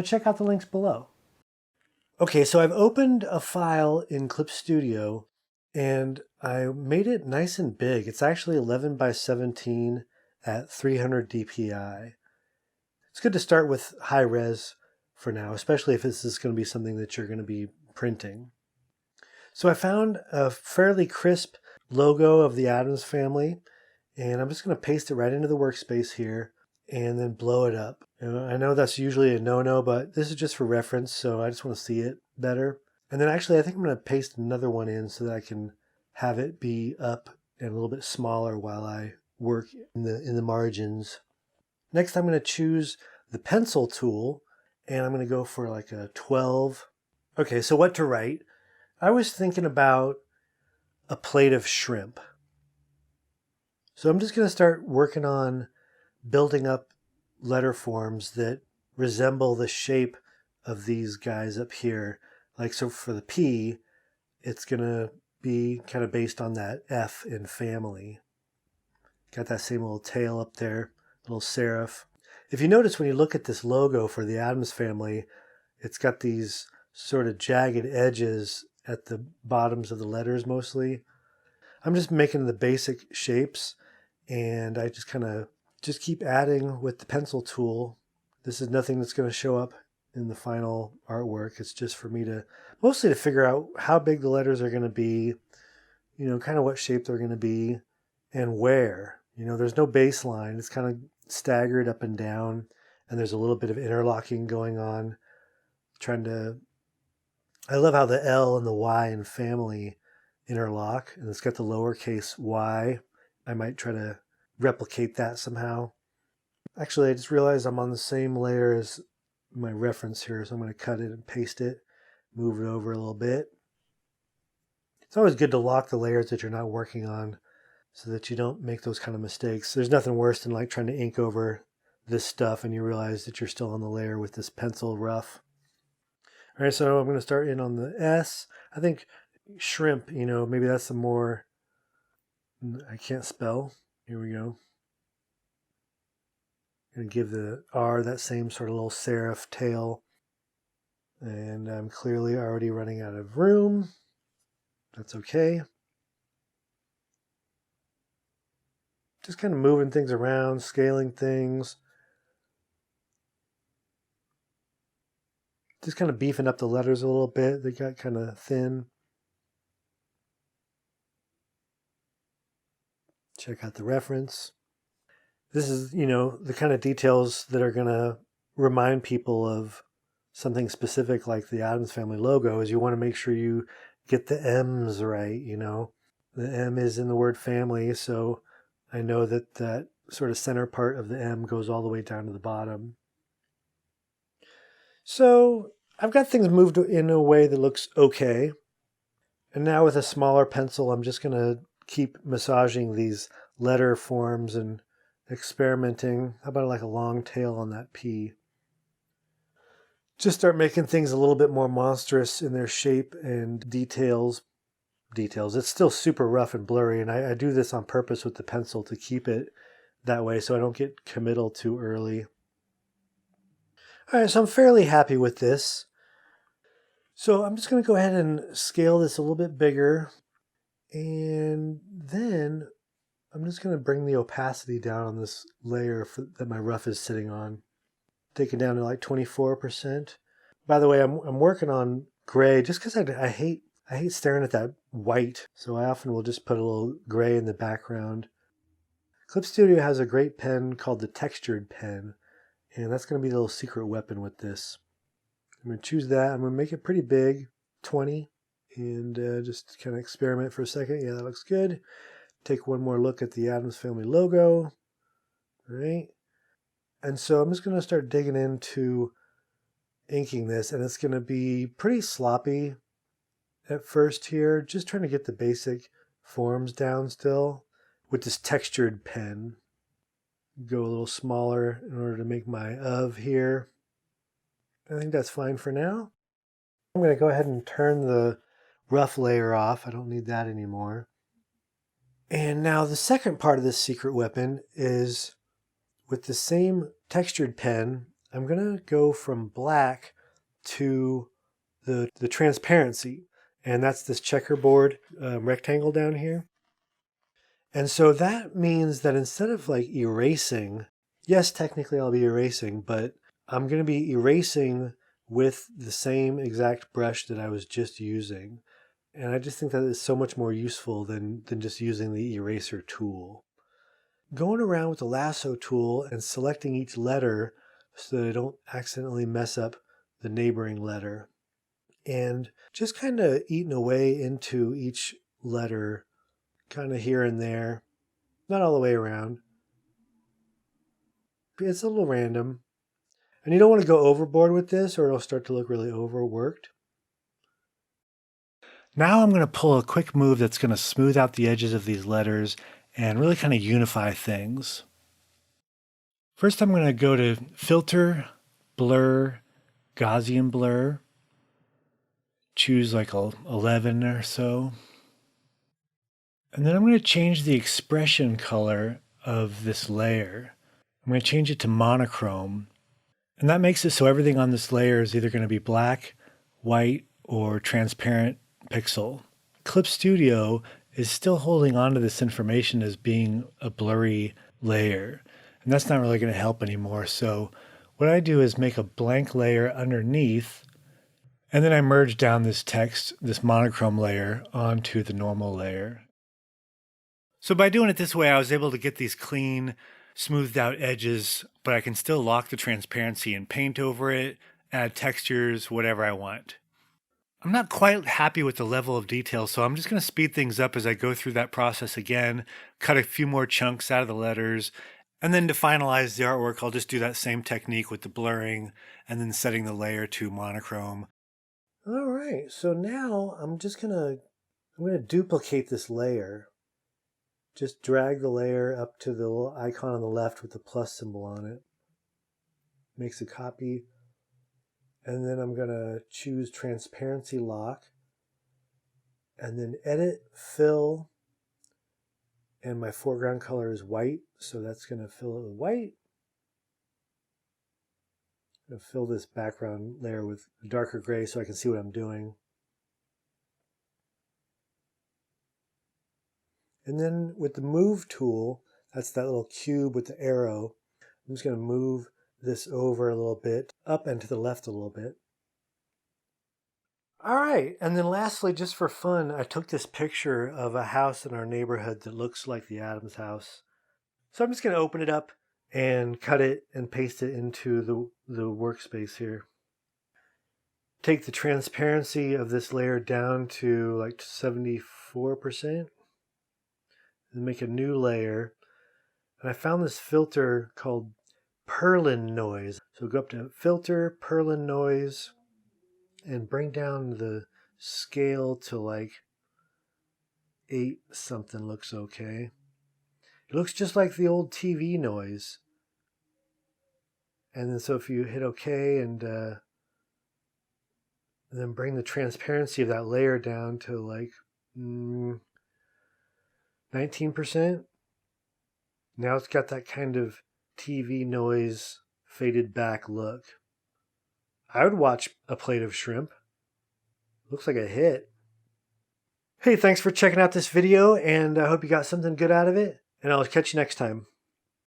check out the links below. Okay, so I've opened a file in Clip Studio and I made it nice and big. It's actually 11 by 17 at 300 dpi. It's good to start with high res for now, especially if this is going to be something that you're going to be printing. So I found a fairly crisp logo of the Addams Family, and I'm just going to paste it right into the workspace here and then blow it up. I know that's usually a no-no, but this is just for reference, so I just want to see it better. And then actually I think I'm going to paste another one in so that I can have it be up and a little bit smaller while I work in the margins. Next I'm going to choose the pencil tool, and I'm going to go for like a 12. Okay, so what to write? I was thinking about a plate of shrimp. So I'm just going to start working on building up letter forms that resemble the shape of these guys up here. Like, so for the P, it's going to be kind of based on that F in family. Got that same little tail up there, little serif. If you notice when you look at this logo for the Addams Family, it's got these sort of jagged edges at the bottoms of the letters mostly. I'm just making the basic shapes, and I just kind of keep adding with the pencil tool. This is nothing that's going to show up in the final artwork. It's just for me to mostly to figure out how big the letters are going to be, kind of what shape they're going to be and where. There's no baseline. It's kind of staggered up and down, and there's a little bit of interlocking going on. I love how the L and the Y in family interlock, and it's got the lowercase y. I might try to replicate that somehow. Actually, I just realized I'm on the same layer as my reference here, so I'm going to cut it and paste it, move it over a little bit. It's always good to lock the layers that you're not working on so that you don't make those kind of mistakes. There's nothing worse than like trying to ink over this stuff and you realize that you're still on the layer with this pencil rough. All right, so I'm going to start in on the S. I think shrimp, maybe that's some more, I can't spell. Here we go. I'm going to give the R that same sort of little serif tail. And I'm clearly already running out of room. That's okay. Just kind of moving things around, scaling things. Just kind of beefing up the letters a little bit. They got kind of thin. Check out the reference. This is, the kind of details that are going to remind people of something specific like the Addams Family logo is you want to make sure you get the M's right, The M is in the word family, so I know that that sort of center part of the M goes all the way down to the bottom. So I've got things moved in a way that looks okay. And now with a smaller pencil, I'm just going to keep massaging these letter forms and experimenting. How about like a long tail on that P? Just start making things a little bit more monstrous in their shape and details. It's still super rough and blurry, and I do this on purpose with the pencil to keep it that way so I don't get committal too early. All right, so I'm fairly happy with this. So I'm just going to go ahead and scale this a little bit bigger, and then I'm just going to bring the opacity down on this layer that my rough is sitting on. Take it down to like 24%. By the way, I'm working on gray just because I hate staring at that white, so I often will just put a little gray in the background. Clip Studio has a great pen called the textured pen, and that's going to be the little secret weapon with this. I'm going to choose that. I'm going to make it pretty big, 20, and just kind of experiment for a second. Yeah, that looks good. Take one more look at the Addams Family logo. All right. And so I'm just going to start digging into inking this, and it's going to be pretty sloppy at first here, just trying to get the basic forms down still with this textured pen. Go a little smaller in order to make my of here. I think that's fine for now. I'm going to go ahead and turn the rough layer off. I don't need that anymore. And now the second part of this secret weapon is with the same textured pen, I'm going to go from black to the transparency. And that's this checkerboard rectangle down here. And so that means that instead of like erasing, yes, technically I'll be erasing, but I'm going to be erasing with the same exact brush that I was just using. And I just think that is so much more useful than just using the eraser tool. Going around with the lasso tool and selecting each letter so that I don't accidentally mess up the neighboring letter. And just kind of eating away into each letter, kind of here and there. Not all the way around. It's a little random. And you don't want to go overboard with this or it'll start to look really overworked. Now I'm going to pull a quick move that's going to smooth out the edges of these letters and really kind of unify things. First I'm going to go to Filter, Blur, Gaussian Blur. Choose like 11 or so. And then I'm going to change the expression color of this layer. I'm going to change it to monochrome. And that makes it so everything on this layer is either going to be black, white, or transparent pixel. Clip Studio is still holding on to this information as being a blurry layer. And that's not really going to help anymore. So what I do is make a blank layer underneath, and then I merge down this text, this monochrome layer, onto the normal layer. So by doing it this way, I was able to get these clean, smoothed out edges, but I can still lock the transparency and paint over it, add textures, whatever I want. I'm not quite happy with the level of detail, so I'm just going to speed things up as I go through that process again, cut a few more chunks out of the letters, and then to finalize the artwork, I'll just do that same technique with the blurring and then setting the layer to monochrome. All right, so now I'm going to duplicate this layer. Just drag the layer up to the little icon on the left with the plus symbol on it. Makes a copy. And then I'm going to choose Transparency Lock. And then Edit, Fill. And my foreground color is white, so that's going to fill it with white. I'm going to fill this background layer with a darker gray so I can see what I'm doing. And then with the Move tool, that's that little cube with the arrow, I'm just going to move this over a little bit, up and to the left a little bit. All right, and then lastly, just for fun, I took this picture of a house in our neighborhood that looks like the Addams house. So I'm just going to open it up and cut it and paste it into the workspace here. Take the transparency of this layer down to like 74%. And make a new layer. And I found this filter called Perlin Noise. So go up to Filter, Perlin Noise, and bring down the scale to like 8 something looks okay. It looks just like the old TV noise. And then so if you hit OK and then bring the transparency of that layer down to like 19%. Now it's got that kind of TV noise faded back look. I would watch A Plate of Shrimp. Looks like a hit. Hey, thanks for checking out this video, and I hope you got something good out of it, and I'll catch you next time.